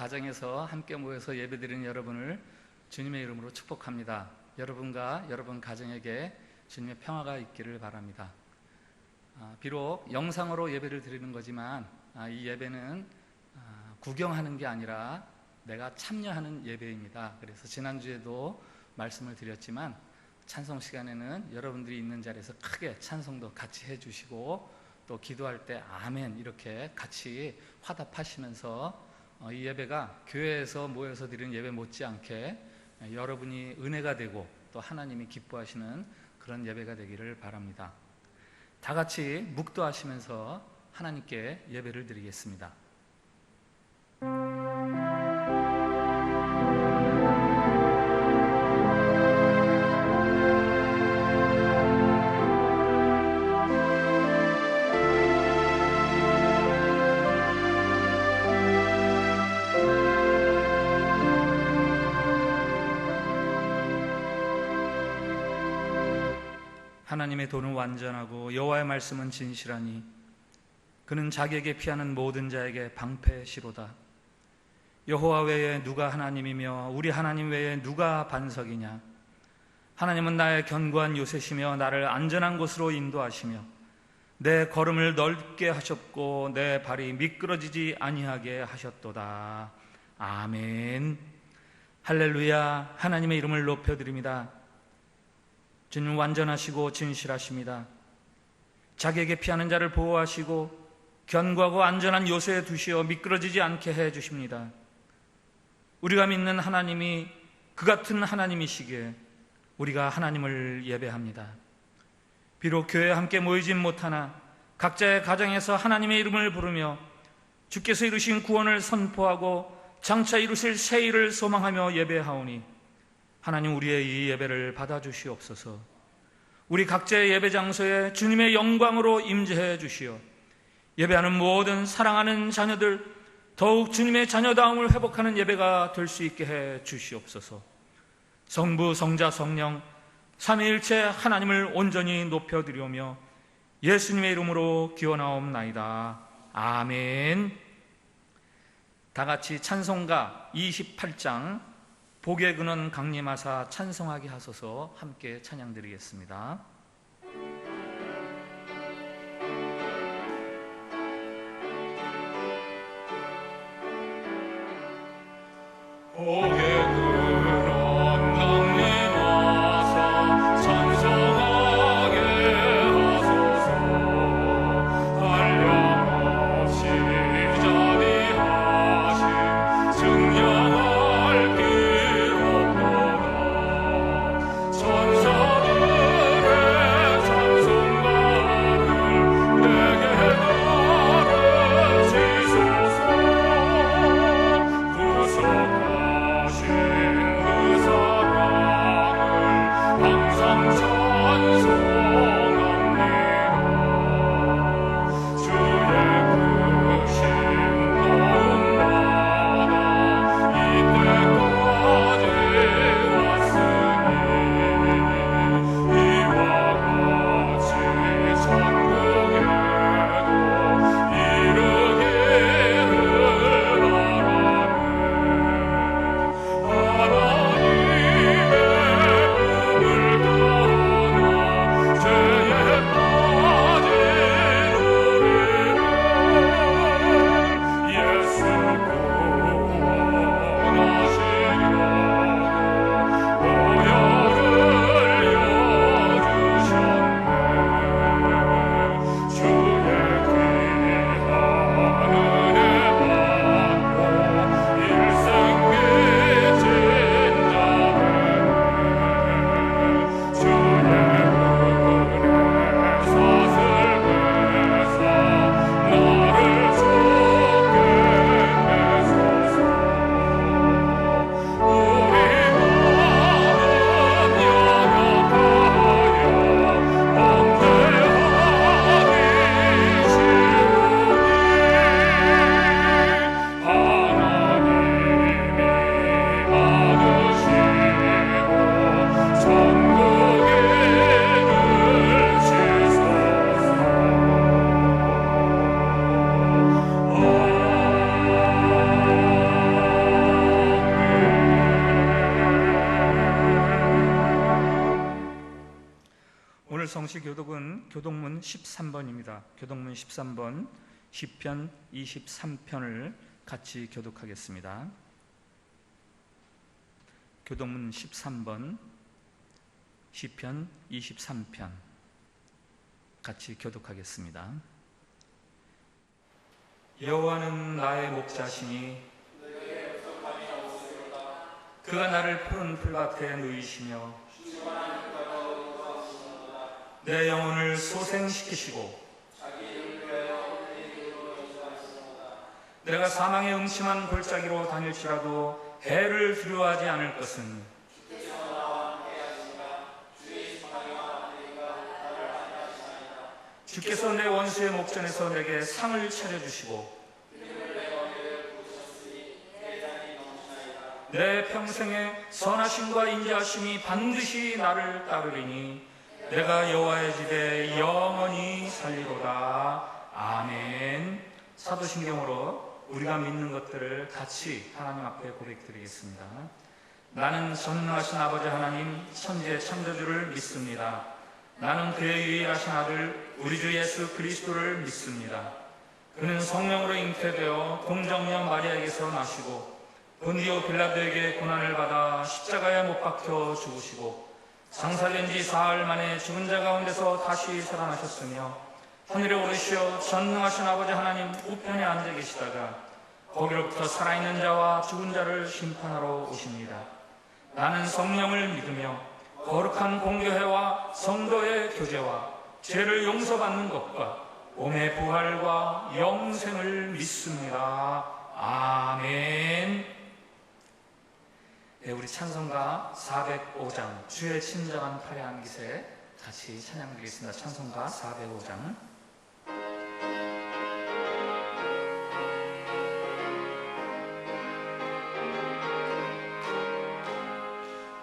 가정에서 함께 모여서 예배드리는 여러분을 주님의 이름으로 축복합니다. 여러분과 여러분 가정에게 주님의 평화가 있기를 바랍니다. 비록 영상으로 예배를 드리는 거지만 이 예배는 구경하는 게 아니라 내가 참여하는 예배입니다. 그래서 지난주에도 말씀을 드렸지만 찬송 시간에는 여러분들이 있는 자리에서 크게 찬송도 같이 해주시고 또 기도할 때 아멘 이렇게 같이 화답하시면서 이 예배가 교회에서 모여서 드리는 예배 못지않게 여러분이 은혜가 되고 또 하나님이 기뻐하시는 그런 예배가 되기를 바랍니다. 다 같이 묵도하시면서 하나님께 예배를 드리겠습니다. 하나님의 도는 완전하고 여호와의 말씀은 진실하니 그는 자기에게 피하는 모든 자에게 방패시로다. 여호와 외에 누가 하나님이며 우리 하나님 외에 누가 반석이냐. 하나님은 나의 견고한 요새시며 나를 안전한 곳으로 인도하시며 내 걸음을 넓게 하셨고 내 발이 미끄러지지 아니하게 하셨도다. 아멘. 할렐루야. 하나님의 이름을 높여드립니다. 주님 완전하시고 진실하십니다. 자기에게 피하는 자를 보호하시고 견고하고 안전한 요새에 두시어 미끄러지지 않게 해주십니다. 우리가 믿는 하나님이 그 같은 하나님이시기에 우리가 하나님을 예배합니다. 비록 교회에 함께 모이진 못하나 각자의 가정에서 하나님의 이름을 부르며 주께서 이루신 구원을 선포하고 장차 이루실 새 일을 소망하며 예배하오니 하나님 우리의 이 예배를 받아주시옵소서. 우리 각자의 예배 장소에 주님의 영광으로 임재해 주시어 예배하는 모든 사랑하는 자녀들 더욱 주님의 자녀다움을 회복하는 예배가 될 수 있게 해 주시옵소서. 성부, 성자, 성령 삼위일체 하나님을 온전히 높여드리오며 예수님의 이름으로 기원하옵나이다. 아멘. 다 같이 찬송가 28장 복의 근원 강림하사 찬송하게 하소서 함께 찬양드리겠습니다. 복의 근원 강림하사 찬송하게 하소서. 한량없이 자비하신 증량할 천사들의 찬송가를 내게 들으시소서. 구속하신 성시 교독은 교독문 13번입니다. 교독문 13번 시편 23편을 같이 교독하겠습니다. 교독문 13번 시편 23편 같이 교독하겠습니다. 여호와는 나의 목자시니 그가 나를 푸른 풀밭에 누이시며 내 영혼을 소생시키시고 내가 사망의 음침한 골짜기로 다닐지라도 해를 두려워하지 않을 것은 주께서 내 원수의 목전에서 내게 상을 차려주시고 내 평생에 선하심과 인자하심이 반드시 나를 따르리니 내가 여호와의 집에 영원히 살리로다. 아멘. 사도신경으로 우리가 믿는 것들을 같이 하나님 앞에 고백드리겠습니다. 나는 전능하신 아버지 하나님 천지의 창조주를 믿습니다. 나는 그의 유일하신 아들 우리 주 예수 그리스도를 믿습니다. 그는 성령으로 잉태되어 동정녀 마리아에게서 나시고 본디오 빌라도에게 고난을 받아 십자가에 못 박혀 죽으시고 장사된 지 사흘 만에 죽은 자 가운데서 다시 살아나셨으며 하늘에 오르시어 전능하신 아버지 하나님 우편에 앉아 계시다가 거기로부터 살아있는 자와 죽은 자를 심판하러 오십니다. 나는 성령을 믿으며 거룩한 공교회와 성도의 교제와 죄를 용서받는 것과 몸의 부활과 영생을 믿습니다. 아멘. 네, 우리 찬송가 405장 주의 친절한 팔의 안깃에 같이 찬양드리겠습니다. 찬송가 405장.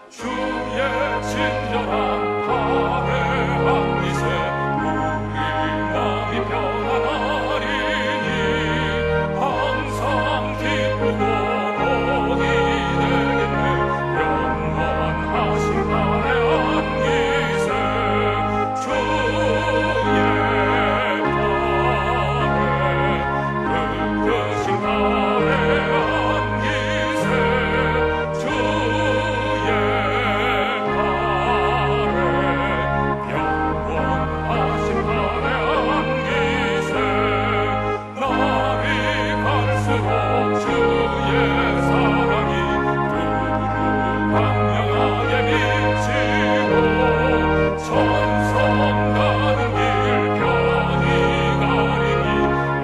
주의 친절한 팔의 안깃에 우리 마음이 편안하리니 항상 기쁘고 복이 되겠네. 영원하신 팔의 안깃에 주의 팔에 그 크신 팔의 안깃에 주의 영원하신 팔의 안깃에 날이 갈수록 주의 사랑이 두루 광명하게 비치고 천성 가는 길 편히 가리니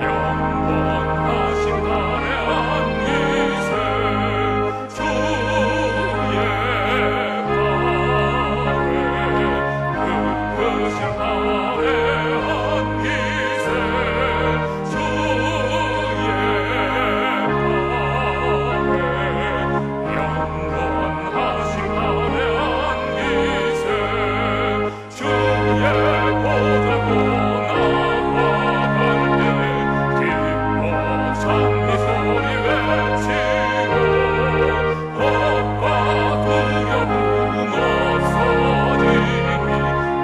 영원하신 팔의 안깃에 주의 크신 팔의 안깃에 주의 영원하신 팔의 안깃에 주의 보좌로 나아갈 때에 기뻐 찬미 소리 외치고 겁과 두려움 없어지니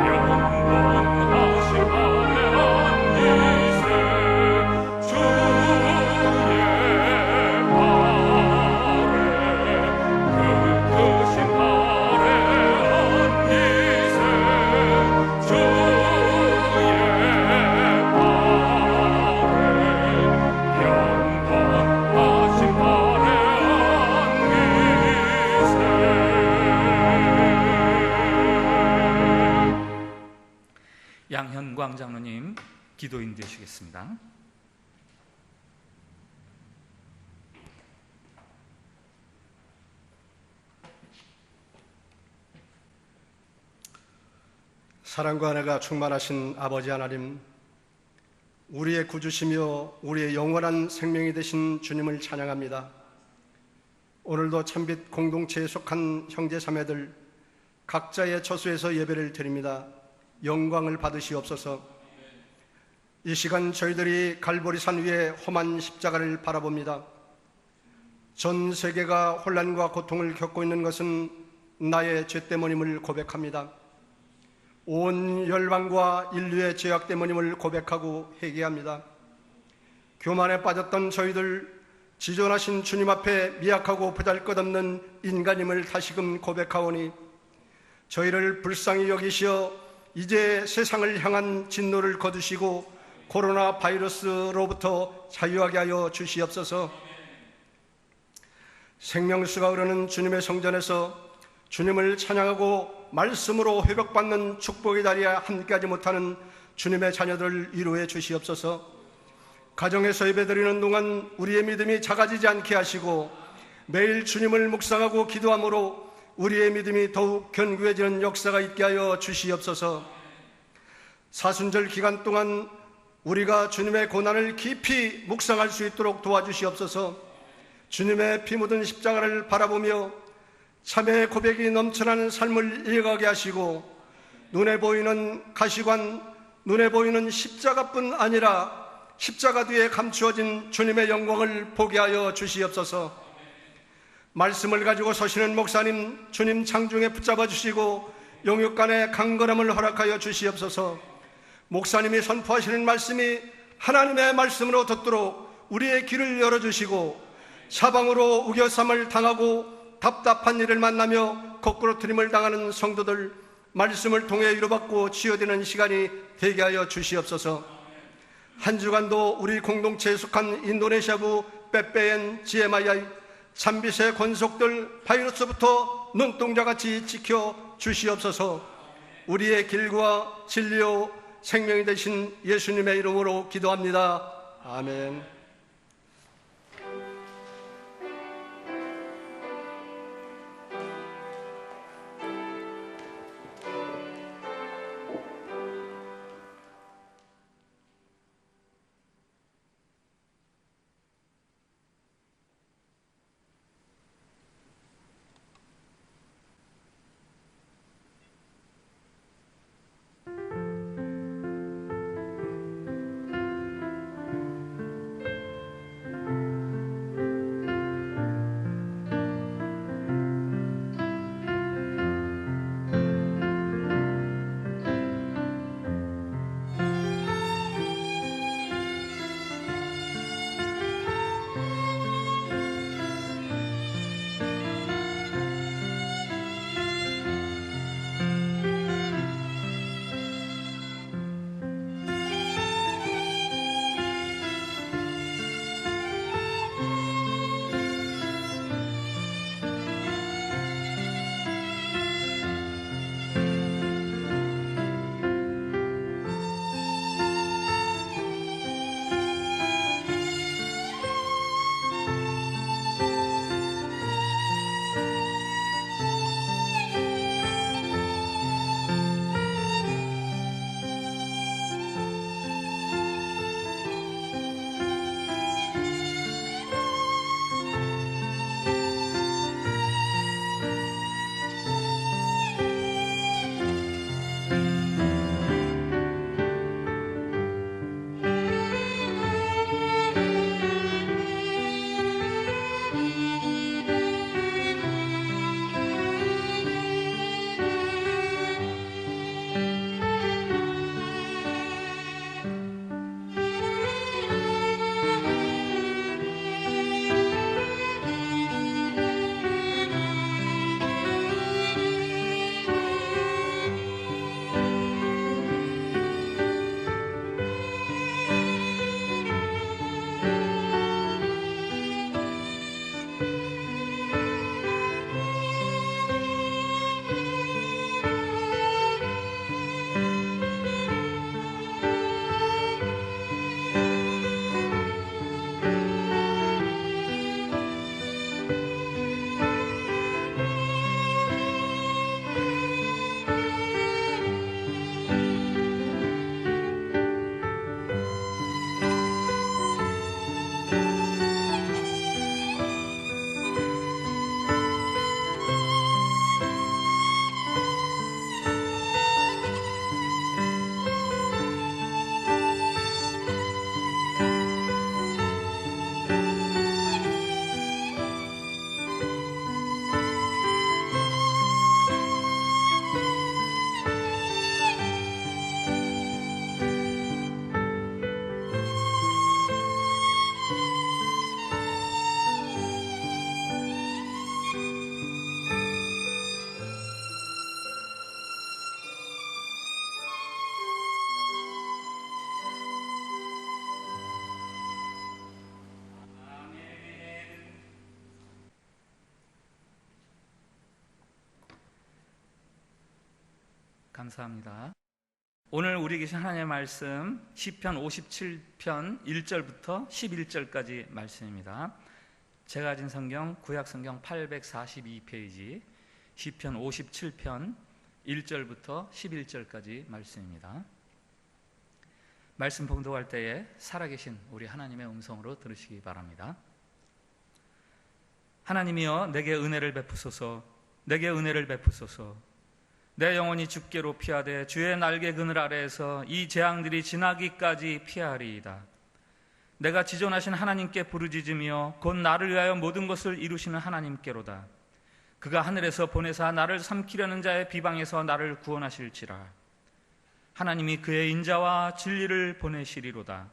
영원하신 팔의 안깃에 주의 그 크신 팔의 안깃에 주의 영원하신 팔의 안깃에 양현광 장로님 기도인 되시겠습니다. 사랑과 은혜가 충만하신 아버지 하나님, 우리의 구주시며 우리의 영원한 생명이 되신 주님을 찬양합니다. 오늘도 참빛 공동체에 속한 형제 자매들 각자의 처소에서 예배를 드립니다. 영광을 받으시옵소서. 이 시간 저희들이 갈보리산 위에 험한 십자가를 바라봅니다. 전 세계가 혼란과 고통을 겪고 있는 것은 나의 죄 때문임을 고백합니다. 온 열방과 인류의 죄악 때문임을 고백하고 회개합니다. 교만에 빠졌던 저희들 지존하신 주님 앞에 미약하고 보잘것없는 인간임을 다시금 고백하오니 저희를 불쌍히 여기시어 이제 세상을 향한 진노를 거두시고 코로나 바이러스로부터 자유하게 하여 주시옵소서. 생명수가 흐르는 주님의 성전에서 주님을 찬양하고 말씀으로 회복받는 축복의 자리에 함께하지 못하는 주님의 자녀들을 위로해 주시옵소서. 가정에서 예배드리는 동안 우리의 믿음이 작아지지 않게 하시고 매일 주님을 묵상하고 기도함으로 우리의 믿음이 더욱 견고해지는 역사가 있게 하여 주시옵소서. 사순절 기간 동안 우리가 주님의 고난을 깊이 묵상할 수 있도록 도와주시옵소서. 주님의 피 묻은 십자가를 바라보며 참회의 고백이 넘쳐나는 삶을 이어가게 하시고 눈에 보이는 가시관, 눈에 보이는 십자가뿐 아니라 십자가 뒤에 감추어진 주님의 영광을 보게 하여 주시옵소서. 말씀을 가지고 서시는 목사님 주님 창중에 붙잡아 주시고 영육간의 강건함을 허락하여 주시옵소서. 목사님이 선포하시는 말씀이 하나님의 말씀으로 듣도록 우리의 귀를 열어주시고 사방으로 우겨쌈을 당하고 답답한 일을 만나며 거꾸로 트림을 당하는 성도들 말씀을 통해 위로받고 치유되는 시간이 되게 하여 주시옵소서. 한 주간도 우리 공동체에 속한 인도네시아부 빼빼엔 GMII 참빗의 권속들 바이러스부터 눈동자같이 지켜 주시옵소서. 우리의 길과 진리요 생명이 되신 예수님의 이름으로 기도합니다. 아멘. 감사합니다. 오늘 우리 계신 하나님의 말씀 시편 57편 1절부터 11절까지 말씀입니다. 제가 가진 성경 구약 성경 842페이지 시편 57편 1절부터 11절까지 말씀입니다. 말씀 봉독할 때에 살아계신 우리 하나님의 음성으로 들으시기 바랍니다. 하나님이여 내게 은혜를 베푸소서, 내게 은혜를 베푸소서. 내 영혼이 주께로 피하되 주의 날개 그늘 아래에서 이 재앙들이 지나기까지 피하리이다. 내가 지존하신 하나님께 부르짖으며 곧 나를 위하여 모든 것을 이루시는 하나님께로다. 그가 하늘에서 보내사 나를 삼키려는 자의 비방에서 나를 구원하실지라. 하나님이 그의 인자와 진리를 보내시리로다.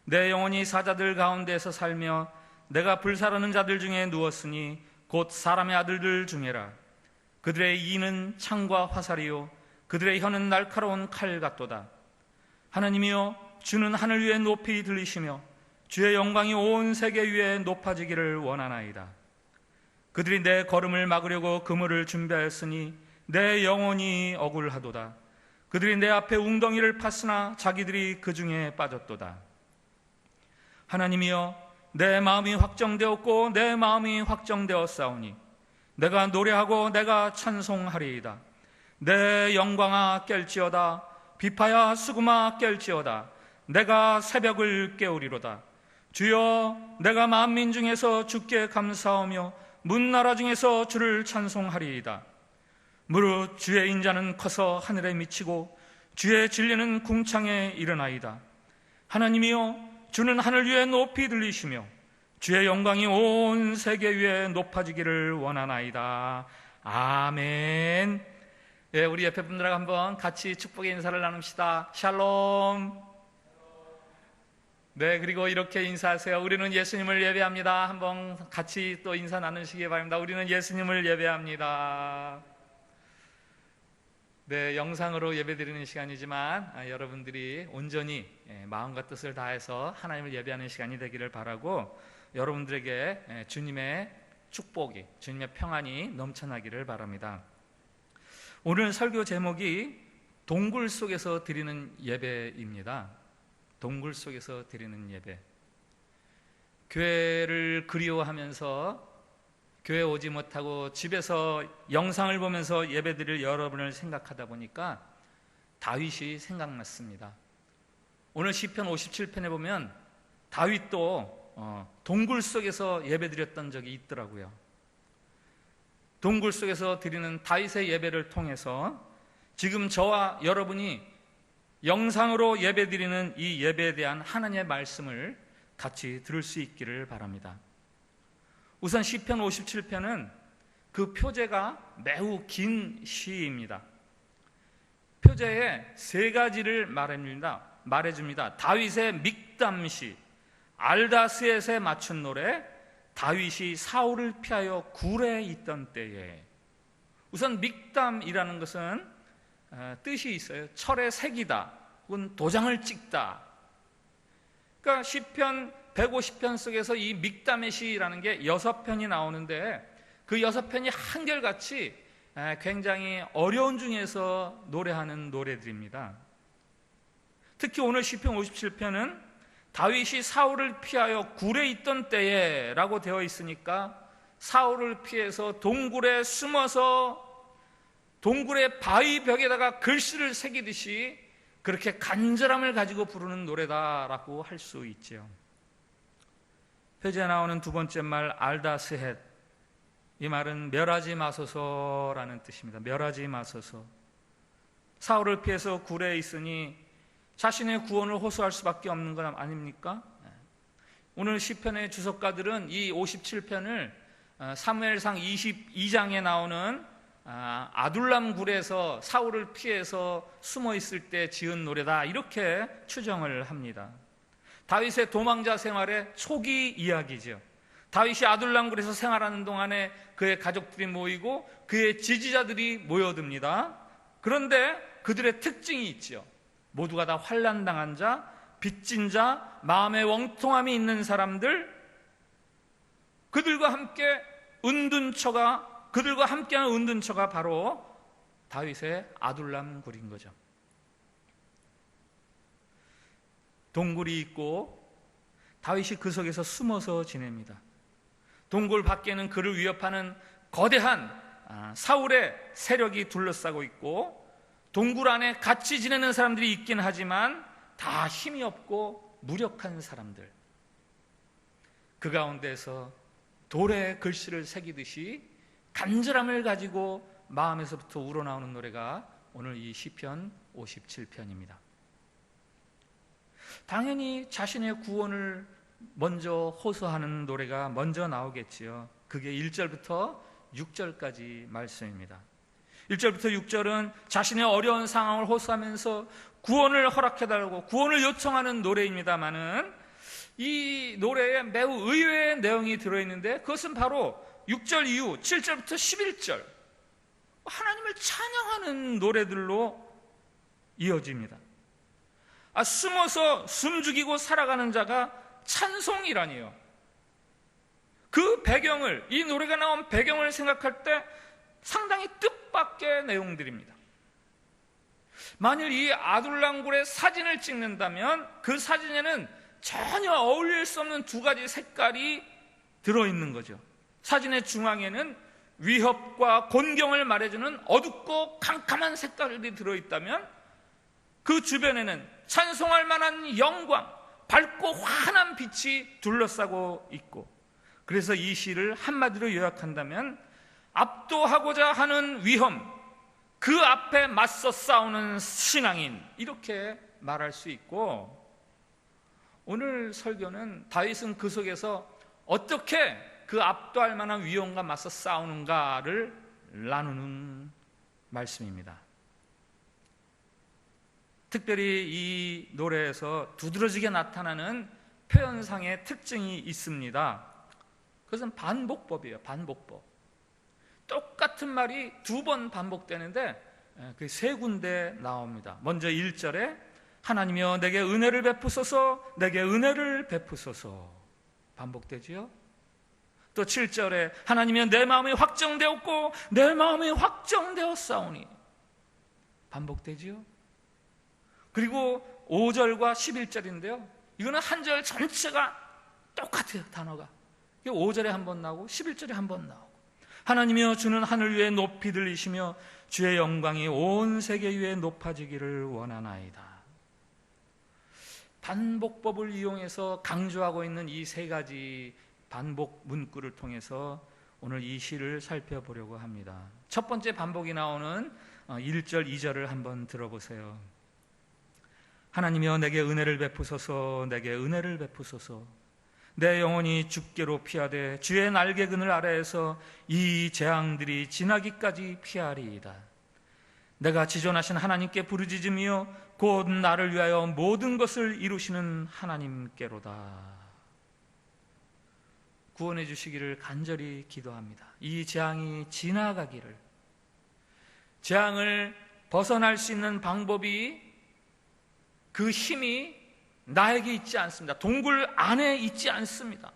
내 영혼이 사자들 가운데에서 살며 내가 불사르는 자들 중에 누웠으니 곧 사람의 아들들 중에라. 그들의 이는 창과 화살이요 그들의 혀는 날카로운 칼 같도다. 하나님이여 주는 하늘 위에 높이 들리시며 주의 영광이 온 세계 위에 높아지기를 원하나이다. 그들이 내 걸음을 막으려고 그물을 준비하였으니 내 영혼이 억울하도다. 그들이 내 앞에 웅덩이를 팠으나 자기들이 그 중에 빠졌도다. 하나님이여 내 마음이 확정되었고 내 마음이 확정되었사오니 내가 노래하고 내가 찬송하리이다. 내 영광아 깰지어다. 비파야 수금아 깰지어다. 내가 새벽을 깨우리로다. 주여 내가 만민 중에서 주께 감사하며 문나라 중에서 주를 찬송하리이다. 무릇 주의 인자는 커서 하늘에 미치고 주의 진리는 궁창에 이르나이다. 하나님이여 주는 하늘 위에 높이 들리시며 주의 영광이 온 세계 위에 높아지기를 원하나이다. 아멘. 예, 우리 옆에 분들하고 한번 같이 축복의 인사를 나눕시다. 샬롬. 네, 그리고 이렇게 인사하세요. 우리는 예수님을 예배합니다. 한번 같이 또 인사 나누시기 바랍니다. 우리는 예수님을 예배합니다. 네, 영상으로 예배드리는 시간이지만 여러분들이 온전히 마음과 뜻을 다해서 하나님을 예배하는 시간이 되기를 바라고 여러분들에게 주님의 축복이, 주님의 평안이 넘쳐나기를 바랍니다. 오늘 설교 제목이 동굴 속에서 드리는 예배입니다. 동굴 속에서 드리는 예배. 교회를 그리워하면서 교회 오지 못하고 집에서 영상을 보면서 예배드릴 여러분을 생각하다 보니까 다윗이 생각났습니다. 오늘 시편 57편에 보면 다윗도 동굴 속에서 예배드렸던 적이 있더라고요. 동굴 속에서 드리는 다윗의 예배를 통해서 지금 저와 여러분이 영상으로 예배드리는 이 예배에 대한 하나님의 말씀을 같이 들을 수 있기를 바랍니다. 우선 시편 57편은 그 표제가 매우 긴 시입니다. 표제에 세 가지를 말해줍니다. 다윗의 믹담시, 알다스엣에 맞춘 노래, 다윗이 사울을 피하여 굴에 있던 때에. 우선 믹담이라는 것은 뜻이 있어요. 철에 새기다 혹은 도장을 찍다. 그러니까 시편 150편 속에서 이 믹담의 시라는 게 6편이 나오는데 그 6편이 한결같이 굉장히 어려운 중에서 노래하는 노래들입니다. 특히 오늘 시편 57편은 다윗이 사울을 피하여 굴에 있던 때에 라고 되어 있으니까 사울을 피해서 동굴에 숨어서 동굴의 바위 벽에다가 글씨를 새기듯이 그렇게 간절함을 가지고 부르는 노래다라고 할 수 있죠. 표제에 나오는 두 번째 말 알다스헷, 이 말은 멸하지 마소서라는 뜻입니다. 멸하지 마소서. 사울을 피해서 굴에 있으니 자신의 구원을 호소할 수밖에 없는 건 아닙니까? 오늘 시편의 주석가들은 이 57편을 사무엘상 22장에 나오는 아둘람 굴에서 사울을 피해서 숨어 있을 때 지은 노래다 이렇게 추정을 합니다. 다윗의 도망자 생활의 초기 이야기죠. 다윗이 아둘람 굴에서 생활하는 동안에 그의 가족들이 모이고 그의 지지자들이 모여듭니다. 그런데 그들의 특징이 있죠. 모두가 다 환난당한 자, 빚진 자, 마음의 웡통함이 있는 사람들, 그들과 함께하는 은둔처가 바로 다윗의 아둘람 굴인 거죠. 동굴이 있고 다윗이 그 속에서 숨어서 지냅니다. 동굴 밖에는 그를 위협하는 거대한 사울의 세력이 둘러싸고 있고, 동굴 안에 같이 지내는 사람들이 있긴 하지만 다 힘이 없고 무력한 사람들. 그 가운데서 돌에 글씨를 새기듯이 간절함을 가지고 마음에서부터 우러나오는 노래가 오늘 이 시편 57편입니다. 당연히 자신의 구원을 먼저 호소하는 노래가 먼저 나오겠지요. 그게 1절부터 6절까지 말씀입니다. 1절부터 6절은 자신의 어려운 상황을 호소하면서 구원을 허락해달라고 구원을 요청하는 노래입니다마는, 이 노래에 매우 의외의 내용이 들어있는데, 그것은 바로 6절 이후 7절부터 11절 하나님을 찬양하는 노래들로 이어집니다. 숨어서 숨죽이고 살아가는 자가 찬송이라니요. 그 배경을, 이 노래가 나온 배경을 생각할 때 상당히 뜻밖의 내용들입니다. 만일 이 아둘람굴의 사진을 찍는다면 그 사진에는 전혀 어울릴 수 없는 두 가지 색깔이 들어있는 거죠. 사진의 중앙에는 위협과 곤경을 말해주는 어둡고 캄캄한 색깔이 들어있다면, 그 주변에는 찬송할 만한 영광, 밝고 환한 빛이 둘러싸고 있고, 그래서 이 시를 한마디로 요약한다면 압도하고자 하는 위험, 그 앞에 맞서 싸우는 신앙인, 이렇게 말할 수 있고, 오늘 설교는 다윗은 그 속에서 어떻게 그 압도할 만한 위험과 맞서 싸우는가를 나누는 말씀입니다. 특별히 이 노래에서 두드러지게 나타나는 표현상의 특징이 있습니다. 그것은 반복법이에요. 반복법. 똑같은 말이 두 번 반복되는데 그 세 군데 나옵니다. 먼저 1절에 하나님이여 내게 은혜를 베푸소서, 내게 은혜를 베푸소서, 반복되지요. 또 7절에 하나님이여 내 마음이 확정되었고 내 마음이 확정되었사오니, 반복되지요. 그리고 5절과 11절인데요, 이거는 한 절 전체가 똑같아요. 단어가 5절에 한 번 나오고 11절에 한 번 나오고, 하나님이여 주는 하늘 위에 높이 들리시며 주의 영광이 온 세계 위에 높아지기를 원하나이다. 반복법을 이용해서 강조하고 있는 이 세 가지 반복 문구를 통해서 오늘 이 시를 살펴보려고 합니다. 첫 번째 반복이 나오는 1절, 2절을 한번 들어보세요. 하나님이여 내게 은혜를 베푸소서, 내게 은혜를 베푸소서. 내 영혼이 주께로 피하되 주의 날개 그늘 아래에서 이 재앙들이 지나기까지 피하리이다. 내가 지존하신 하나님께 부르짖으며 곧 나를 위하여 모든 것을 이루시는 하나님께로다. 구원해 주시기를 간절히 기도합니다. 이 재앙이 지나가기를. 재앙을 벗어날 수 있는 방법이, 그 힘이 나에게 있지 않습니다. 동굴 안에 있지 않습니다.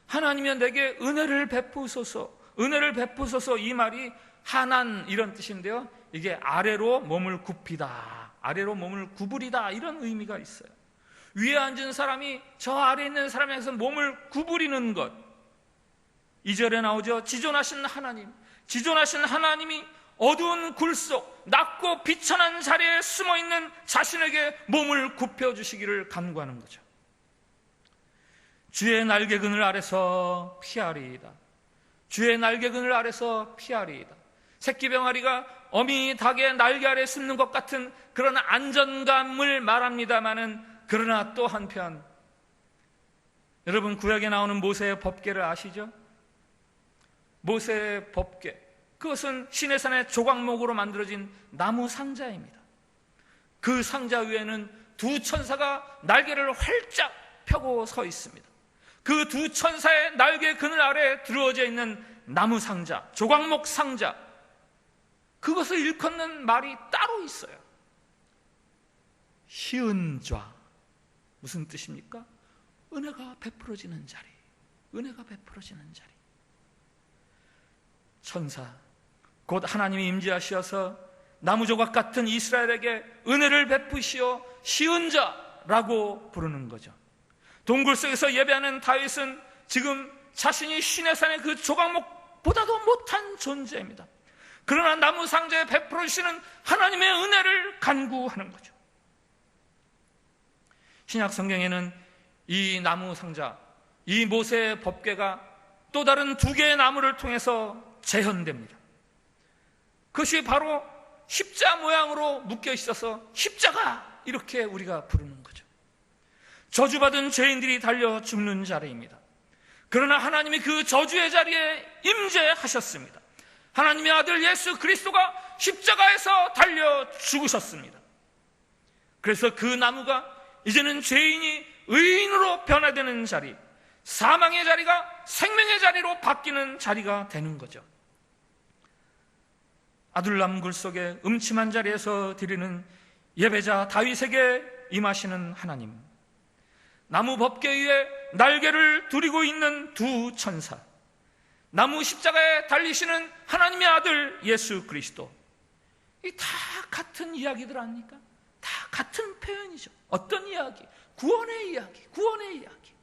하나님이여 내게 은혜를 베푸소서, 은혜를 베푸소서, 이 말이 하난 이런 뜻인데요, 이게 아래로 몸을 굽히다, 아래로 몸을 구부리다, 이런 의미가 있어요. 위에 앉은 사람이 저 아래에 있는 사람에서 몸을 구부리는 것. 2절에 나오죠. 지존하신 하나님, 지존하신 하나님이 어두운 굴 속 낮고 비천한 자리에 숨어있는 자신에게 몸을 굽혀주시기를 간구하는 거죠. 주의 날개 그늘 아래서 피하리이다. 주의 날개 그늘 아래서 피하리이다. 새끼 병아리가 어미 닭의 날개 아래 숨는 것 같은 그런 안전감을 말합니다마는, 그러나 또 한편, 여러분 구약에 나오는 모세의 법궤를 아시죠? 모세의 법궤, 그것은 시내산의 조각목으로 만들어진 나무 상자입니다. 그 상자 위에는 두 천사가 날개를 활짝 펴고 서 있습니다. 그 두 천사의 날개 그늘 아래에 들어져 있는 나무 상자, 조각목 상자, 그것을 일컫는 말이 따로 있어요. 희은좌. 무슨 뜻입니까? 은혜가 베풀어지는 자리, 은혜가 베풀어지는 자리. 천사, 곧 하나님이 임재하시어서 나무조각 같은 이스라엘에게 은혜를 베푸시어 시은 자라고 부르는 거죠. 동굴 속에서 예배하는 다윗은 지금 자신이 시내산의 그 조각목보다도 못한 존재입니다. 그러나 나무 상자에 베풀어 주시는 하나님의 은혜를 간구하는 거죠. 신약 성경에는 이 나무 상자, 이 모세의 법궤가 또 다른 두 개의 나무를 통해서 재현됩니다. 그것이 바로 십자 모양으로 묶여 있어서 십자가, 이렇게 우리가 부르는 거죠. 저주받은 죄인들이 달려 죽는 자리입니다. 그러나 하나님이 그 저주의 자리에 임재하셨습니다. 하나님의 아들 예수 그리스도가 십자가에서 달려 죽으셨습니다. 그래서 그 나무가 이제는 죄인이 의인으로 변화되는 자리, 사망의 자리가 생명의 자리로 바뀌는 자리가 되는 거죠. 아둘람 굴 속에 음침한 자리에서 드리는 예배자 다윗에게 임하시는 하나님, 나무 법궤 위에 날개를 두리고 있는 두 천사, 나무 십자가에 달리시는 하나님의 아들 예수 그리스도, 이 다 같은 이야기들 아닙니까? 다 같은 표현이죠. 어떤 이야기? 구원의 이야기, 구원의 이야기.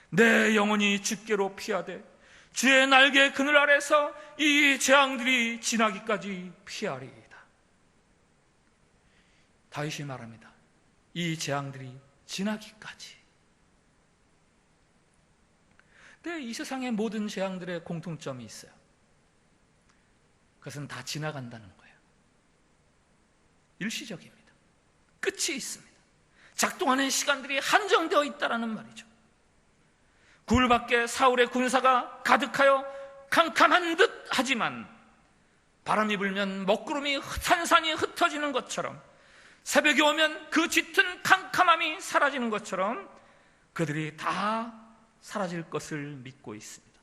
내 영혼이 주께로 피하되 주의 날개 그늘 아래서 이 재앙들이 지나기까지 피하리이다. 다윗이 말합니다. 이 재앙들이 지나기까지. 네, 이 세상의 모든 재앙들의 공통점이 있어요. 그것은 다 지나간다는 거예요. 일시적입니다. 끝이 있습니다. 작동하는 시간들이 한정되어 있다는 말이죠. 굴 밖에 사울의 군사가 가득하여 캄캄한 듯 하지만 바람이 불면 먹구름이 산산이 흩어지는 것처럼, 새벽이 오면 그 짙은 캄캄함이 사라지는 것처럼 그들이 다 사라질 것을 믿고 있습니다.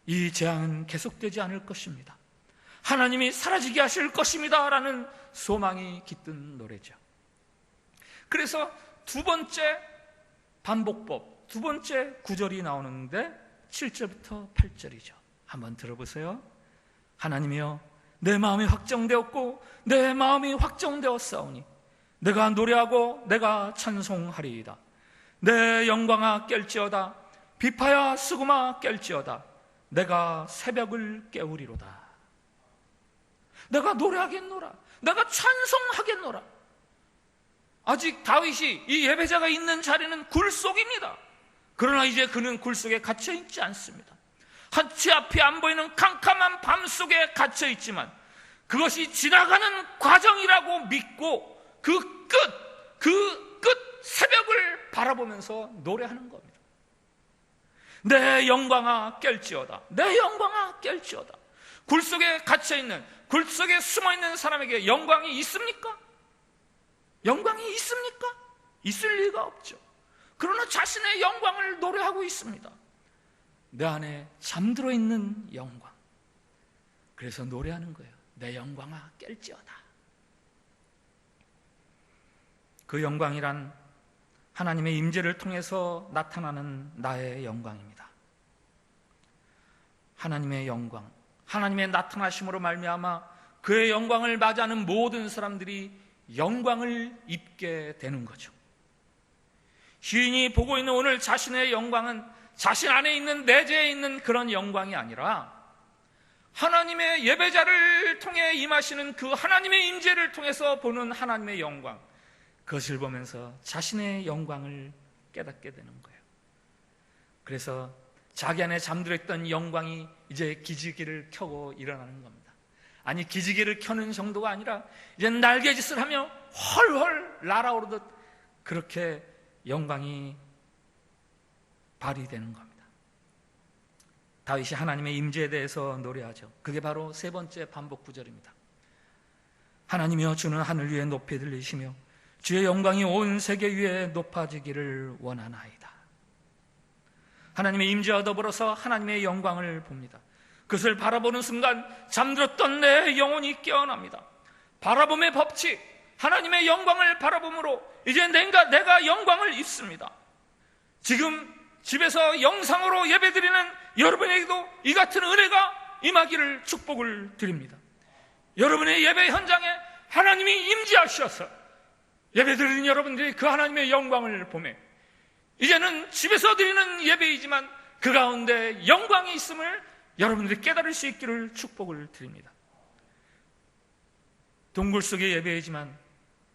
이 재앙은 계속되지 않을 것입니다. 하나님이 사라지게 하실 것입니다 라는 소망이 깃든 노래죠. 그래서 두 번째 반복법, 두 번째 구절이 나오는데 7절부터 8절이죠. 한번 들어보세요. 하나님이여, 내 마음이 확정되었고 내 마음이 확정되었사오니 내가 노래하고 내가 찬송하리이다. 내 영광아 깰지어다. 비파야 수금아 깰지어다. 내가 새벽을 깨우리로다. 내가 노래하겠노라. 내가 찬송하겠노라. 아직 다윗이 이 예배자가 있는 자리는 굴 속입니다. 그러나 이제 그는 굴 속에 갇혀 있지 않습니다. 한치 앞이 안 보이는 캄캄한 밤 속에 갇혀 있지만 그것이 지나가는 과정이라고 믿고 그 끝 새벽을 바라보면서 노래하는 겁니다. 내 영광아 깰지어다. 내 영광아 깰지어다. 굴 속에 갇혀있는, 굴 속에 숨어있는 사람에게 영광이 있습니까? 영광이 있습니까? 있을 리가 없죠. 그러나 자신의 영광을 노래하고 있습니다. 내 안에 잠들어 있는 영광. 그래서 노래하는 거예요. 내 영광아 깰지어다. 그 영광이란 하나님의 임재를 통해서 나타나는 나의 영광입니다. 하나님의 영광, 하나님의 나타나심으로 말미암아 그의 영광을 맞이하는 모든 사람들이 영광을 입게 되는 거죠. 시인이 보고 있는 오늘 자신의 영광은 자신 안에 있는 내재에 있는 그런 영광이 아니라 하나님의 예배자를 통해 임하시는 그 하나님의 임재를 통해서 보는 하나님의 영광, 그것을 보면서 자신의 영광을 깨닫게 되는 거예요. 그래서 자기 안에 잠들어 있던 영광이 이제 기지개를 켜고 일어나는 겁니다. 아니, 기지개를 켜는 정도가 아니라 이제 날개짓을 하며 헐헐 날아오르듯 그렇게 영광이 발휘되는 겁니다. 다윗이 하나님의 임재에 대해서 노래하죠. 그게 바로 세 번째 반복 구절입니다. 하나님이여, 주는 하늘 위에 높이 들리시며 주의 영광이 온 세계 위에 높아지기를 원하나이다. 하나님의 임재와 더불어서 하나님의 영광을 봅니다. 그것을 바라보는 순간 잠들었던 내 영혼이 깨어납니다. 바라봄의 법칙, 하나님의 영광을 바라봄으로 이제 내가 영광을 입습니다. 지금 집에서 영상으로 예배드리는 여러분에게도 이 같은 은혜가 임하기를 축복을 드립니다. 여러분의 예배 현장에 하나님이 임재하셔서 예배드리는 여러분들이 그 하나님의 영광을 보며 이제는 집에서 드리는 예배이지만 그 가운데 영광이 있음을 여러분들이 깨달을 수 있기를 축복을 드립니다. 동굴 속의 예배이지만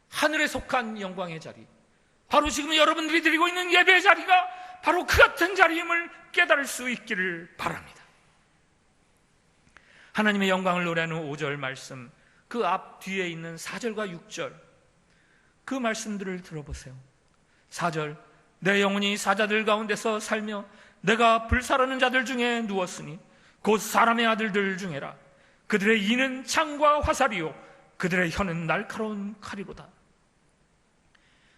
하늘에 속한 영광의 자리, 바로 지금 여러분들이 드리고 있는 예배의 자리가 바로 그 같은 자리임을 깨달을 수 있기를 바랍니다. 하나님의 영광을 노래하는 5절 말씀, 그 앞 뒤에 있는 4절과 6절 그 말씀들을 들어보세요. 4절, 내 영혼이 사자들 가운데서 살며 내가 불사르는 자들 중에 누웠으니 곧 사람의 아들들 중에라. 그들의 이는 창과 화살이요 그들의 혀는 날카로운 칼이로다.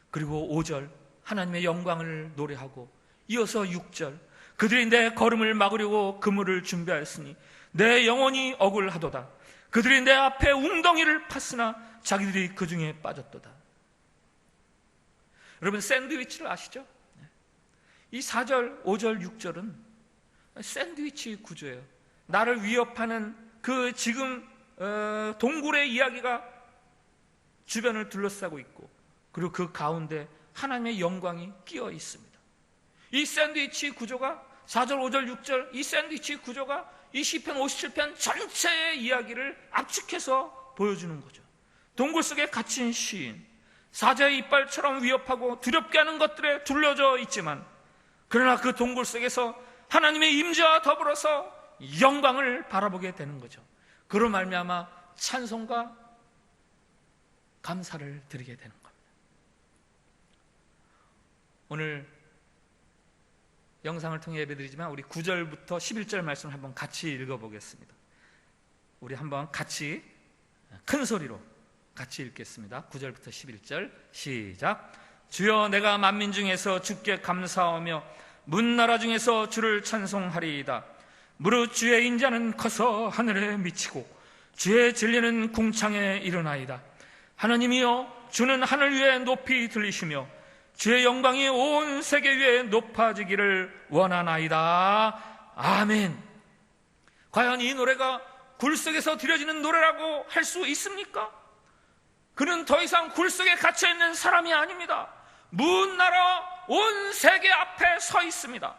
그리고 5절, 하나님의 영광을 노래하고 이어서 6절, 그들이 내 걸음을 막으려고 그물을 준비하였으니 내 영혼이 억울하도다. 그들이 내 앞에 웅덩이를 팠으나 자기들이 그 중에 빠졌도다. 여러분, 샌드위치를 아시죠? 이 4절, 5절, 6절은 샌드위치 구조예요. 나를 위협하는 그 지금 동굴의 이야기가 주변을 둘러싸고 있고, 그리고 그 가운데 하나님의 영광이 끼어 있습니다. 이 샌드위치 구조가 4절, 5절, 6절 이 샌드위치 구조가 이 시편 57편 전체의 이야기를 압축해서 보여주는 거죠. 동굴 속에 갇힌 시인, 사자의 이빨처럼 위협하고 두렵게 하는 것들에 둘러져 있지만 그러나 그 동굴 속에서 하나님의 임재와 더불어서 영광을 바라보게 되는 거죠. 그로 말미암아 찬송과 감사를 드리게 되는 겁니다. 오늘 영상을 통해 예배드리지만 우리 9절부터 11절 말씀을 한번 같이 읽어보겠습니다. 우리 한번 같이 큰 소리로 같이 읽겠습니다. 9절부터 11절 시작. 주여, 내가 만민 중에서 주께 감사하며 문나라 중에서 주를 찬송하리이다. 무릇 주의 인자는 커서 하늘에 미치고 주의 진리는 궁창에 이르나이다. 하나님이여, 주는 하늘 위에 높이 들리시며 주의 영광이 온 세계 위에 높아지기를 원하나이다. 아멘. 과연 이 노래가 굴 속에서 드려지는 노래라고 할 수 있습니까? 그는 더 이상 굴 속에 갇혀있는 사람이 아닙니다. 문나라 온 세계 앞에 서 있습니다.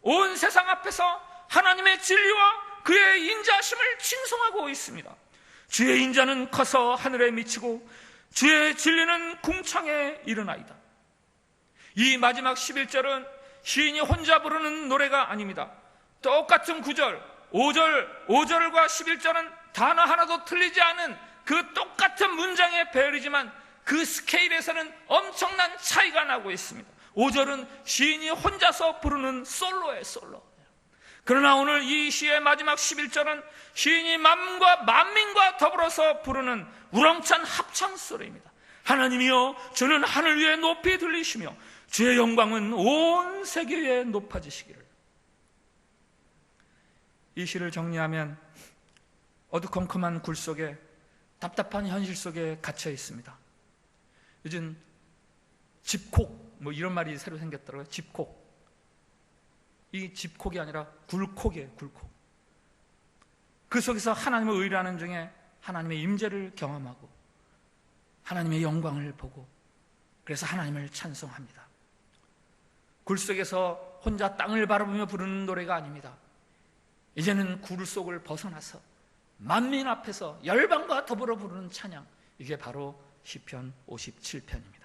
온 세상 앞에서 하나님의 진리와 그의 인자심을 칭송하고 있습니다. 주의 인자는 커서 하늘에 미치고 주의 진리는 궁창에 이르나이다. 이 마지막 11절은 시인이 혼자 부르는 노래가 아닙니다. 똑같은 9절, 5절과 11절은 단어 하나도 틀리지 않은 그 똑같은 문장의 배열이지만 그 스케일에서는 엄청난 차이가 나고 있습니다. 5절은 시인이 혼자서 부르는 솔로예요, 솔로. 그러나 오늘 이 시의 마지막 11절은 시인이 만민과 더불어서 부르는 우렁찬 합창소리입니다. 하나님이여, 주는 하늘 위에 높이 들리시며 주의 영광은 온 세계 위에 높아지시기를. 이 시를 정리하면 어두컴컴한 굴 속에, 답답한 현실 속에 갇혀 있습니다. 요즘 집콕 뭐 이런 말이 새로 생겼더라고요. 집콕. 이 집콕이 아니라 굴콕이에요. 굴콕. 그 속에서 하나님을 의뢰하는 중에 하나님의 임재를 경험하고 하나님의 영광을 보고 그래서 하나님을 찬송합니다. 굴 속에서 혼자 땅을 바라보며 부르는 노래가 아닙니다. 이제는 굴 속을 벗어나서 만민 앞에서 열방과 더불어 부르는 찬양, 이게 바로 시편 57편입니다.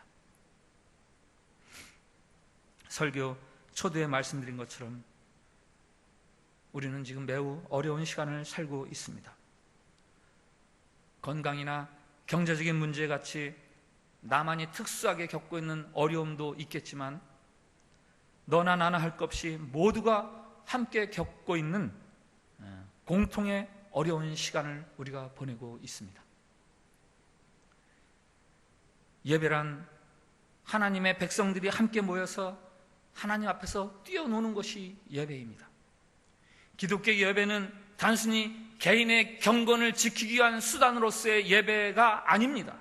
설교 초두에 말씀드린 것처럼 우리는 지금 매우 어려운 시간을 살고 있습니다. 건강이나 경제적인 문제같이 나만이 특수하게 겪고 있는 어려움도 있겠지만 너나 나나 할 것 없이 모두가 함께 겪고 있는 공통의 어려운 시간을 우리가 보내고 있습니다. 예배란 하나님의 백성들이 함께 모여서 하나님 앞에서 뛰어노는 것이 예배입니다. 기독교 예배는 단순히 개인의 경건을 지키기 위한 수단으로서의 예배가 아닙니다.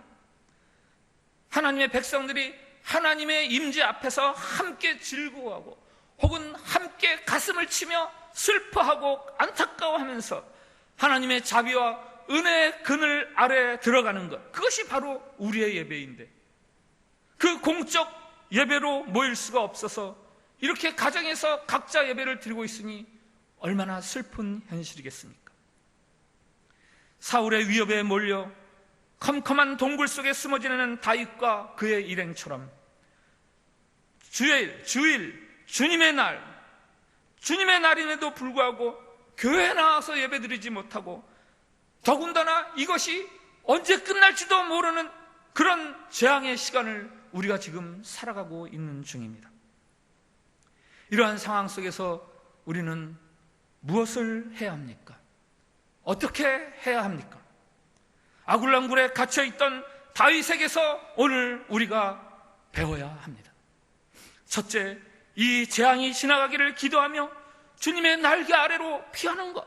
하나님의 백성들이 하나님의 임재 앞에서 함께 즐거워하고 혹은 함께 가슴을 치며 슬퍼하고 안타까워하면서 하나님의 자비와 은혜의 그늘 아래 들어가는 것, 그것이 바로 우리의 예배인데, 그 공적 예배로 모일 수가 없어서 이렇게 가정에서 각자 예배를 드리고 있으니 얼마나 슬픈 현실이겠습니까? 사울의 위협에 몰려 컴컴한 동굴 속에 숨어 지내는 다윗과 그의 일행처럼 주일, 주님의 날임에도 불구하고 교회에 나와서 예배드리지 못하고, 더군다나 이것이 언제 끝날지도 모르는 그런 재앙의 시간을 우리가 지금 살아가고 있는 중입니다. 이러한 상황 속에서 우리는 무엇을 해야 합니까? 어떻게 해야 합니까? 아굴란굴에 갇혀있던 다윗에게서 오늘 우리가 배워야 합니다. 첫째, 이 재앙이 지나가기를 기도하며 주님의 날개 아래로 피하는 것,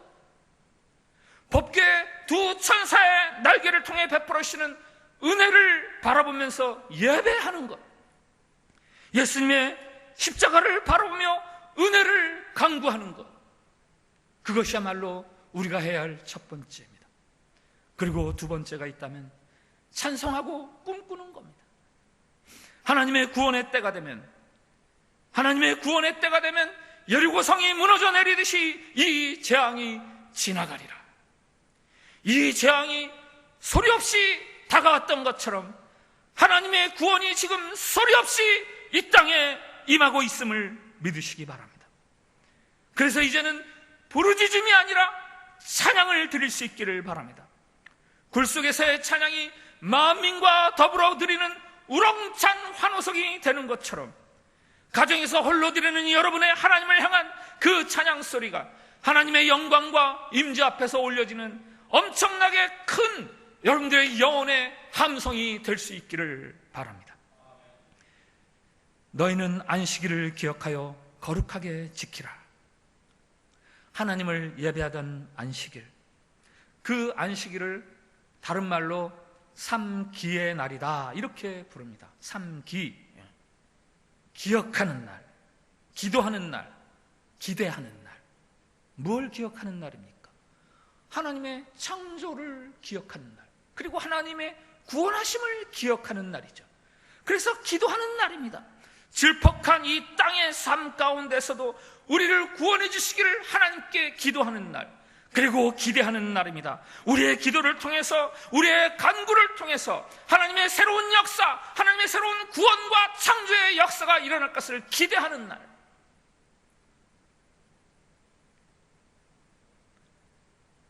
법궤 두 천사의 날개를 통해 베풀어주시는 은혜를 바라보면서 예배하는 것, 예수님의 십자가를 바라보며 은혜를 간구하는 것, 그것이야말로 우리가 해야 할 첫 번째입니다. 그리고 두 번째가 있다면 찬송하고 꿈꾸는 겁니다. 하나님의 구원의 때가 되면 여리고성이 무너져 내리듯이 이 재앙이 지나가리라. 이 재앙이 소리 없이 다가왔던 것처럼 하나님의 구원이 지금 소리 없이 이 땅에 임하고 있음을 믿으시기 바랍니다. 그래서 이제는 부르짖음이 아니라 찬양을 드릴 수 있기를 바랍니다. 굴속에서의 찬양이 만민과 더불어 드리는 우렁찬 환호성이 되는 것처럼, 가정에서 홀로 드리는 여러분의 하나님을 향한 그 찬양 소리가 하나님의 영광과 임재 앞에서 올려지는 엄청나게 큰 여러분들의 영혼의 함성이 될 수 있기를 바랍니다. 너희는 안식일을 기억하여 거룩하게 지키라. 하나님을 예배하던 안식일, 그 안식일을 다른 말로 삼기의 날이다 이렇게 부릅니다. 삼기, 기억하는 날, 기도하는 날, 기대하는 날. 뭘 기억하는 날입니까? 하나님의 창조를 기억하는 날, 그리고 하나님의 구원하심을 기억하는 날이죠. 그래서 기도하는 날입니다. 질퍽한 이 땅의 삶 가운데서도 우리를 구원해 주시기를 하나님께 기도하는 날, 그리고 기대하는 날입니다. 우리의 기도를 통해서, 우리의 간구를 통해서 하나님의 새로운 역사, 하나님의 새로운 구원과 창조의 역사가 일어날 것을 기대하는 날.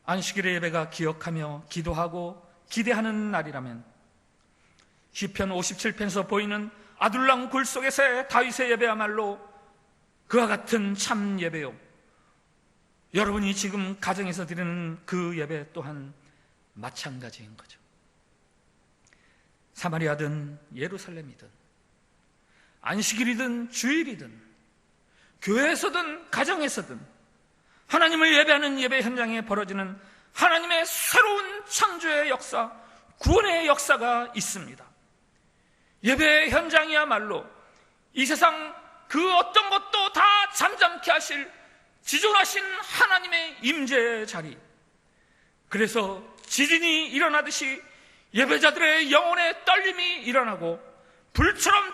안식일의 예배가 기억하며 기도하고 기대하는 날이라면 시편 57편에서 보이는 아둘람 굴 속에서의 다윗의 예배야말로 그와 같은 참 예배요, 여러분이 지금 가정에서 드리는 그 예배 또한 마찬가지인 거죠. 사마리아든 예루살렘이든 안식일이든 주일이든 교회에서든 가정에서든 하나님을 예배하는 예배 현장에 벌어지는 하나님의 새로운 창조의 역사, 구원의 역사가 있습니다. 예배 현장이야말로 이 세상 그 어떤 것도 다 잠잠케 하실 지존하신 하나님의 임재의 자리, 그래서 지진이 일어나듯이 예배자들의 영혼의 떨림이 일어나고 불처럼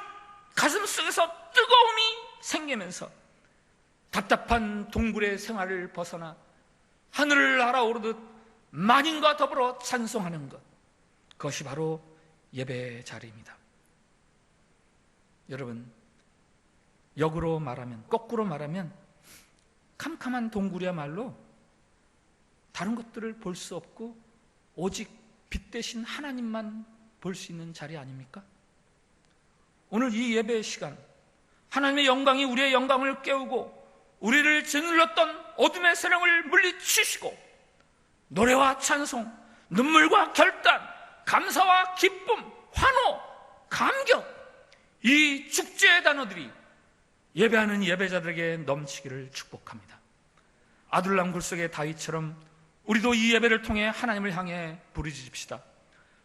가슴속에서 뜨거움이 생기면서 답답한 동굴의 생활을 벗어나 하늘을 날아오르듯 만인과 더불어 찬송하는 것, 그것이 바로 예배의 자리입니다. 여러분, 역으로 말하면, 거꾸로 말하면 캄캄한 동굴이야말로 다른 것들을 볼 수 없고 오직 빛 대신 하나님만 볼 수 있는 자리 아닙니까? 오늘 이 예배의 시간, 하나님의 영광이 우리의 영광을 깨우고 우리를 짓눌렀던 어둠의 세력을 물리치시고 노래와 찬송, 눈물과 결단, 감사와 기쁨, 환호, 감격, 이 축제의 단어들이 예배하는 예배자들에게 넘치기를 축복합니다. 아둘람 굴 속의 다윗처럼 우리도 이 예배를 통해 하나님을 향해 부르짖읍시다.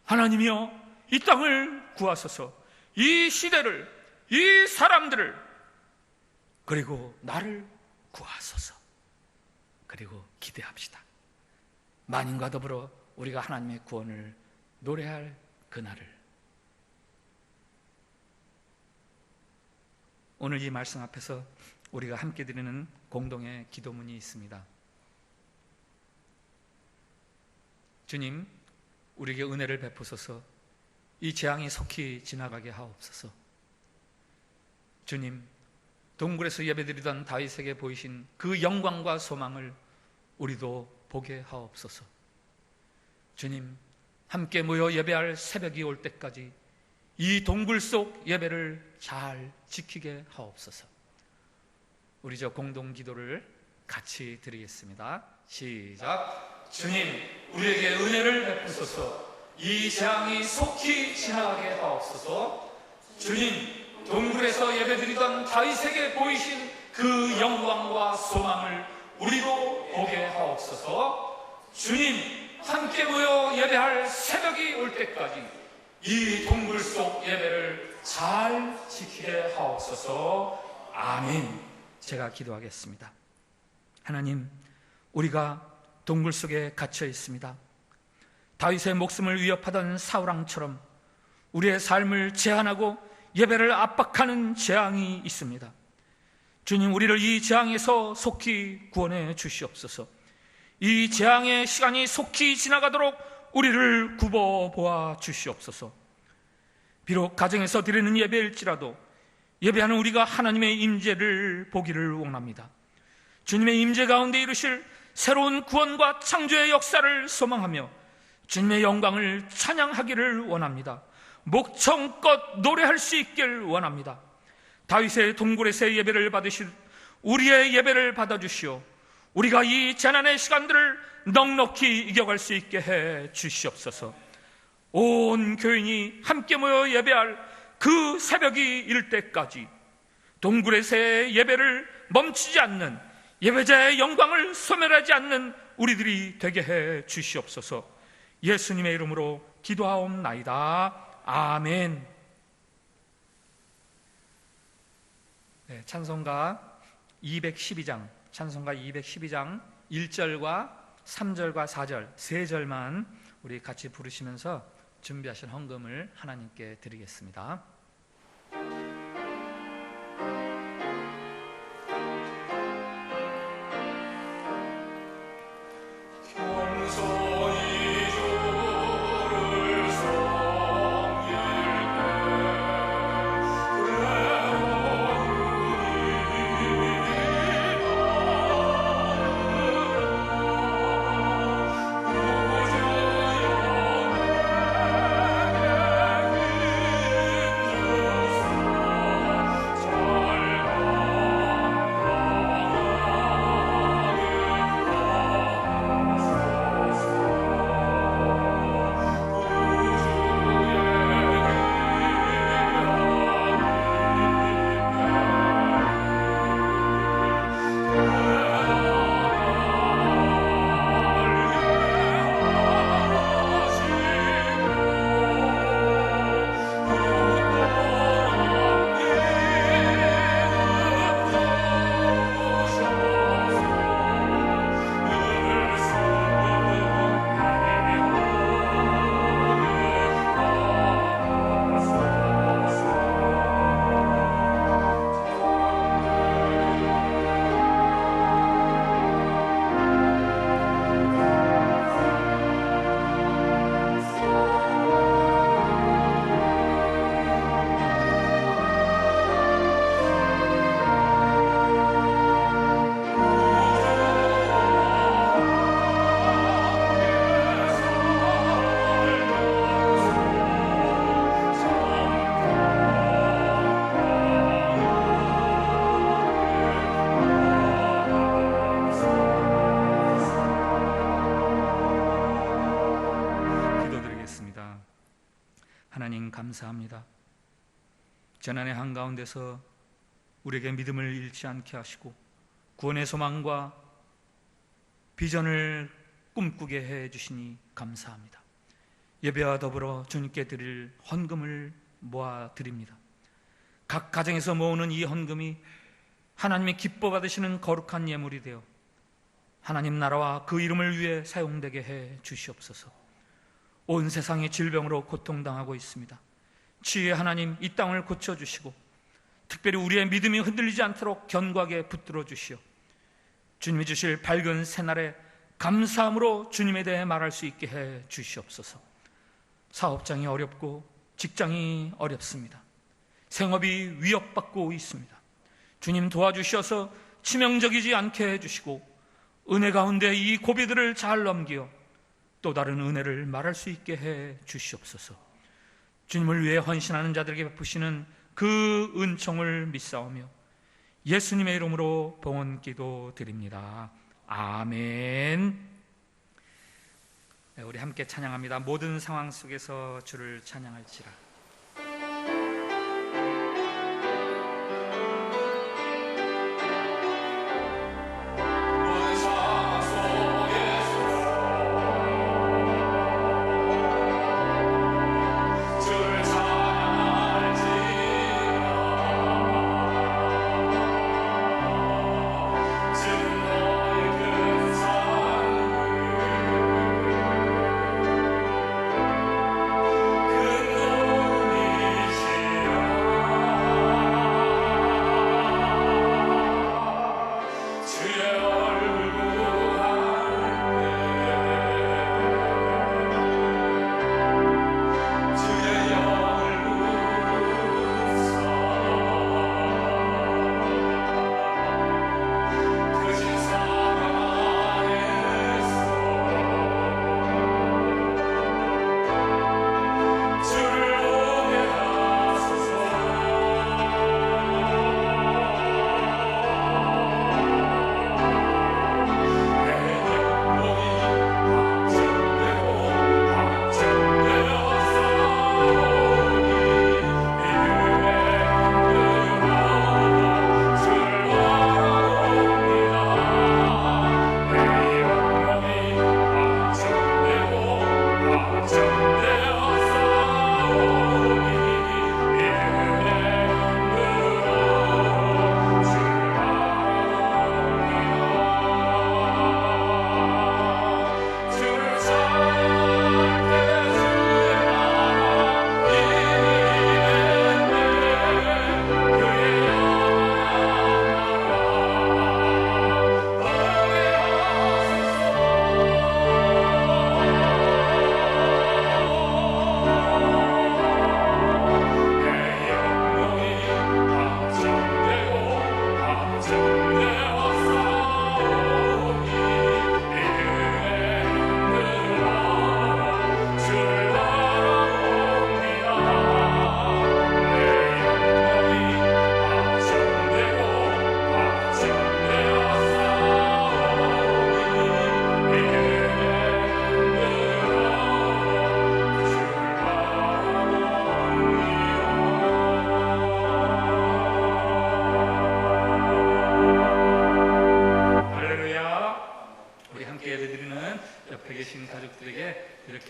하나님이여, 이 땅을 구하소서, 이 시대를, 이 사람들을, 그리고 나를 구하소서. 그리고 기대합시다. 만인과 더불어 우리가 하나님의 구원을 노래할 그날을. 오늘 이 말씀 앞에서 우리가 함께 드리는 공동의 기도문이 있습니다. 주님, 우리에게 은혜를 베푸소서. 이 재앙이 속히 지나가게 하옵소서. 주님, 동굴에서 예배드리던 다윗에게 보이신 그 영광과 소망을 우리도 보게 하옵소서. 주님, 함께 모여 예배할 새벽이 올 때까지 이 동굴 속 예배를 잘 지키게 하옵소서. 우리 저 공동 기도를 같이 드리겠습니다. 시작. 주님, 우리에게 은혜를 베푸소서. 이 재앙이 속히 지나가게 하옵소서. 주님, 동굴에서 예배드리던 다윗에게 보이신 그 영광과 소망을 우리도 보게 하옵소서. 주님, 함께 모여 예배할 새벽이 올 때까지 이 동굴 속 예배를 잘 지키게 하옵소서. 아멘. 제가 기도하겠습니다. 하나님, 우리가 동굴 속에 갇혀 있습니다. 다윗의 목숨을 위협하던 사울왕처럼 우리의 삶을 제한하고 예배를 압박하는 재앙이 있습니다. 주님, 우리를 이 재앙에서 속히 구원해 주시옵소서. 이 재앙의 시간이 속히 지나가도록 우리를 굽어 보아 주시옵소서. 비록 가정에서 드리는 예배일지라도 예배하는 우리가 하나님의 임재를 보기를 원합니다. 주님의 임재 가운데 이루실 새로운 구원과 창조의 역사를 소망하며 주님의 영광을 찬양하기를 원합니다. 목청껏 노래할 수 있길 원합니다. 다윗의 동굴에서의 예배를 받으실 우리의 예배를 받아주시오. 우리가 이 재난의 시간들을 넉넉히 이겨갈 수 있게 해 주시옵소서. 온 교인이 함께 모여 예배할 그 새벽이 이를 때까지 동굴에서의 예배를 멈추지 않는, 예배자의 영광을 소멸하지 않는 우리들이 되게 해 주시옵소서. 예수님의 이름으로 기도하옵나이다. 아멘. 네, 찬송가 212장 1절과 3절과 4절 세 절만 우리 같이 부르시면서 준비하신 헌금을 하나님께 드리겠습니다. 하나님 감사합니다. 재난의 한가운데서 우리에게 믿음을 잃지 않게 하시고 구원의 소망과 비전을 꿈꾸게 해 주시니 감사합니다. 예배와 더불어 주님께 드릴 헌금을 모아 드립니다. 각 가정에서 모으는 이 헌금이 하나님의 기뻐 받으시는 거룩한 예물이 되어 하나님 나라와 그 이름을 위해 사용되게 해 주시옵소서. 온 세상이 질병으로 고통당하고 있습니다. 치유의 하나님, 이 땅을 고쳐주시고 특별히 우리의 믿음이 흔들리지 않도록 견고하게 붙들어 주시오. 주님이 주실 밝은 새날에 감사함으로 주님에 대해 말할 수 있게 해 주시옵소서. 사업장이 어렵고 직장이 어렵습니다. 생업이 위협받고 있습니다. 주님 도와주셔서 치명적이지 않게 해주시고 은혜 가운데 이 고비들을 잘 넘기어 또 다른 은혜를 말할 수 있게 해 주시옵소서. 주님을 위해 헌신하는 자들에게 베푸시는 그 은총을 믿사오며 예수님의 이름으로 봉헌 기도 드립니다. 아멘. 네, 우리 함께 찬양합니다. 모든 상황 속에서 주를 찬양할지라.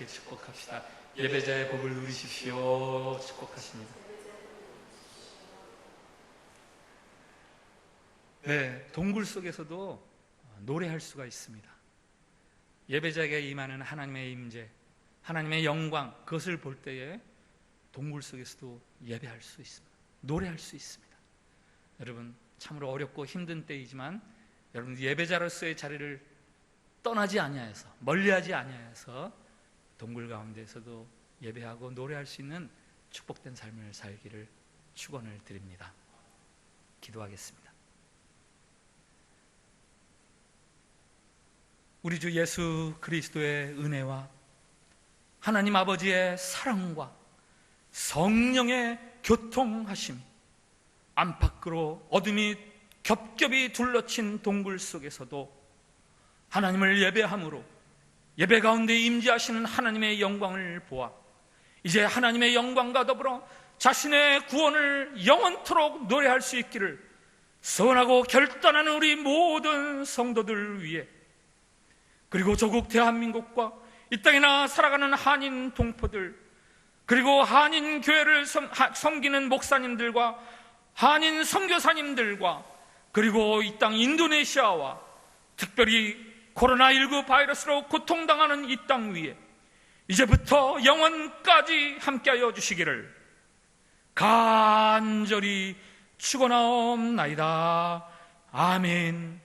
축복합시다. 예배자의 복을 누리십시오. 축복하십니다. 네, 동굴 속에서도 노래할 수가 있습니다. 예배자에게 임하는 하나님의 임재, 하나님의 영광, 그것을 볼 때에 동굴 속에서도 예배할 수 있습니다. 노래할 수 있습니다. 여러분, 참으로 어렵고 힘든 때이지만 여러분 예배자로서의 자리를 떠나지 아니하여서, 멀리하지 아니하여서 동굴 가운데서도 예배하고 노래할 수 있는 축복된 삶을 살기를 축원을 드립니다. 기도하겠습니다. 우리 주 예수 그리스도의 은혜와 하나님 아버지의 사랑과 성령의 교통하심, 안팎으로 어둠이 겹겹이 둘러친 동굴 속에서도 하나님을 예배함으로 예배 가운데 임재하시는 하나님의 영광을 보아 이제 하나님의 영광과 더불어 자신의 구원을 영원토록 노래할 수 있기를 소원하고 결단하는 우리 모든 성도들 위해, 그리고 조국 대한민국과 이 땅이나 살아가는 한인 동포들, 그리고 한인 교회를 섬기는 목사님들과 한인 선교사님들과, 그리고 이 땅 인도네시아와 특별히 코로나19 바이러스로 고통당하는 이 땅 위에 이제부터 영원까지 함께하여 주시기를 간절히 축원하옵나이다. 아멘.